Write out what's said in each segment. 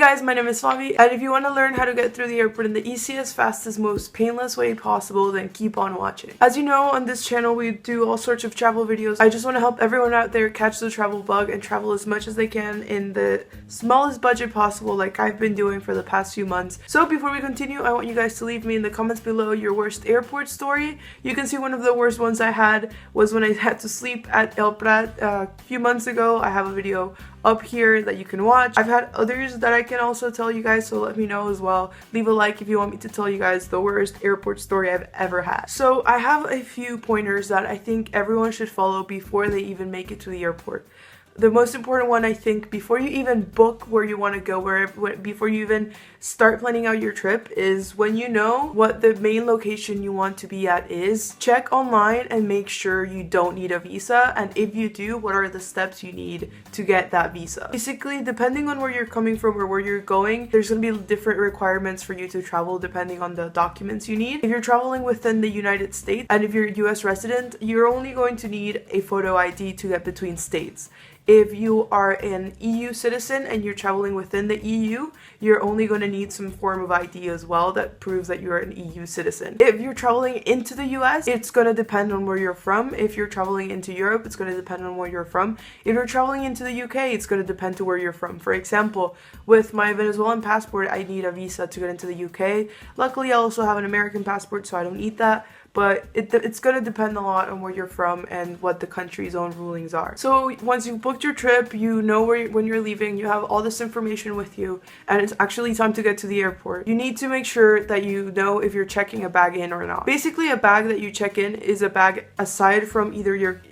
guys, my name is Favi, and if you want to learn how to get through the airport in the easiest, fastest, most painless way possible, then keep on watching. As you know, on this channel we do all sorts of travel videos. I just want to help everyone out there catch the travel bug and travel as much as they can in the smallest budget possible, like I've been doing for the past few months. So before we continue, I want you guys to leave me in the comments below your worst airport story. You can see one of the worst ones I had was when I had to sleep at El Prat a few months ago. I have a video up here that you can watch. I've had others that I can also tell you guys, so let me know as well. Leave a like if you want me to tell you guys the worst airport story I've ever had. So I have a few pointers that I think everyone should follow before they even make it to the airport. The most important one, I think, before you even book where you want to go, before you even start planning out your trip, is when you know what the main location you want to be at is, check online and make sure you don't need a visa, and if you do, what are the steps you need to get that visa. Basically, depending on where you're coming from or where you're going, there's going to be different requirements for you to travel depending on the documents you need. If you're traveling within the United States and if you're a US resident, you're only going to need a photo ID to get between states. If you are an EU citizen and you're traveling within the EU, you're only going to need some form of ID as well that proves that you're an EU citizen. If you're traveling into the US, it's going to depend on where you're from. If you're traveling into Europe, it's going to depend on where you're from. If you're traveling into the UK, it's going to depend to where you're from. For example, with my Venezuelan passport, I need a visa to get into the UK. Luckily, I also have an American passport, so I don't need that. But it's going to depend a lot on where you're from and what the country's own rulings are. So once you've booked your trip, you know when you're leaving, you have all this information with you, and it's actually time to get to the airport. You need to make sure that you know if you're checking a bag in or not. Basically, a bag that you check in is a bag aside from either your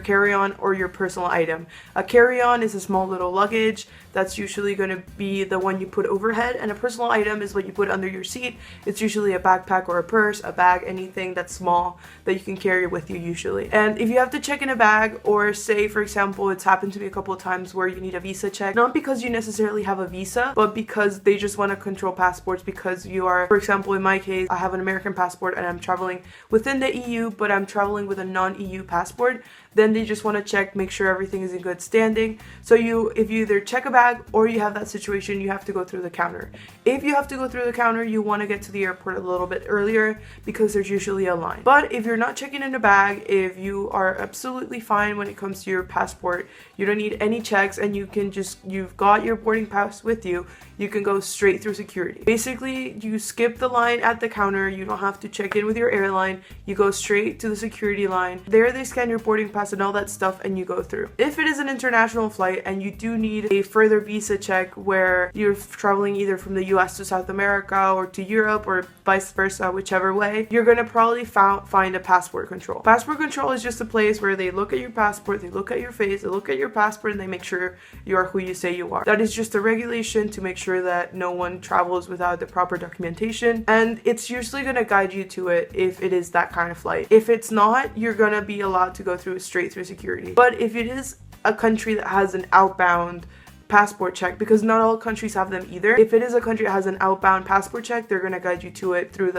carry-on or your personal item. A carry-on is a small little luggage that's usually going to be the one you put overhead, and a personal item is what you put under your seat. It's usually a backpack or a purse, a bag, anything that's small that you can carry with you usually. And if you have to check in a bag, or say for example it's happened to me a couple of times where you need a visa check, not because you necessarily have a visa, but because they just want to control passports, because you are, for example in my case, I have an American passport and I'm traveling within the EU, but I'm traveling with a non-EU passport, then they just want to check, make sure everything is in good standing. So if you either check a bag or you have that situation, you have to go through the counter. If you have to go through the counter, you want to get to the airport a little bit earlier because there's usually a line. But if you're not checking in a bag, if you are absolutely fine when it comes to your passport, you don't need any checks, and you've got your boarding pass with you, you can go straight through security. Basically, you skip the line at the counter, you don't have to check in with your airline, you go straight to the security line. There they scan your boarding pass and all that stuff, and you go through. If it is an international flight and you do need a further visa check where you're traveling either from the US to South America or to Europe or vice versa, whichever way, you're going to probably find a passport control. Passport control is just a place where they look at your passport, they look at your face, they look at your passport, and they make sure you are who you say you are. That is just a regulation to make sure that no one travels without the proper documentation, and it's usually going to guide you to it if it is that kind of flight. If it's not, you're going to be allowed to go through straight through security. But if it is a country that has an outbound passport check, because not all countries have them either, if it is a country that has an outbound passport check, they're going to guide you to it through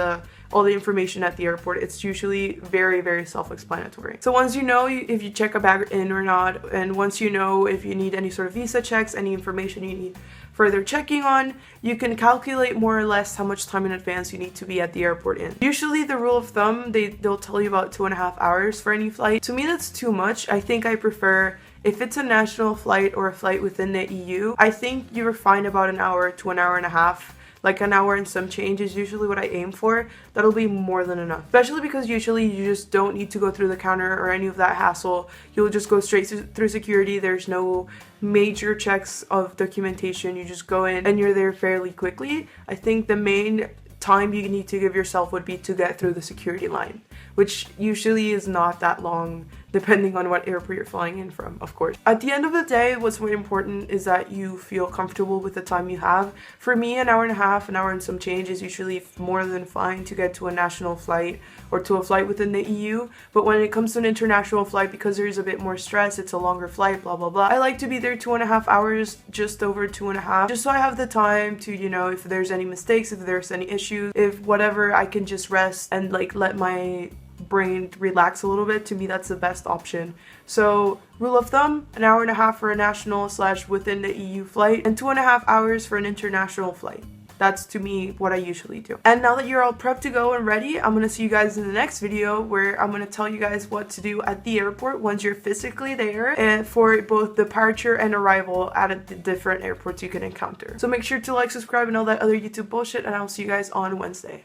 all the information at the airport. It's usually very, very self-explanatory. So once you know if you check a bag in or not, and once you know if you need any sort of visa checks, any information you need further checking on, you can calculate more or less how much time in advance you need to be at the airport in. Usually the rule of thumb, they'll tell you about 2.5 hours for any flight. To me, that's too much. I think I prefer, if it's a national flight or a flight within the EU, I think you're fine about an hour to an hour and a half. Like an hour and some change is usually what I aim for. That'll be more than enough. Especially because usually you just don't need to go through the counter or any of that hassle. You'll just go straight through security. There's no major checks of documentation. You just go in and you're there fairly quickly. I think the main time you need to give yourself would be to get through the security line, which usually is not that long depending on what airport you're flying in from, of course. At the end of the day, what's more important is that you feel comfortable with the time you have. For me, an hour and a half, an hour and some change is usually more than fine to get to a national flight or to a flight within the EU. But when it comes to an international flight, because there's a bit more stress, it's a longer flight, blah, blah, blah. I like to be there 2.5 hours, just over 2.5, just so I have the time to, if there's any mistakes, if there's any issues, if whatever, I can just rest and let my brain relax a little bit, to me that's the best option. So rule of thumb, an hour and a half for a national / within the EU flight, and 2.5 hours for an international flight. That's, to me, what I usually do. And now that you're all prepped to go and ready, I'm gonna see you guys in the next video, where I'm gonna tell you guys what to do at the airport once you're physically there, and for both departure and arrival at the different airports you can encounter. So make sure to like, subscribe, and all that other YouTube bullshit, and I'll see you guys on Wednesday.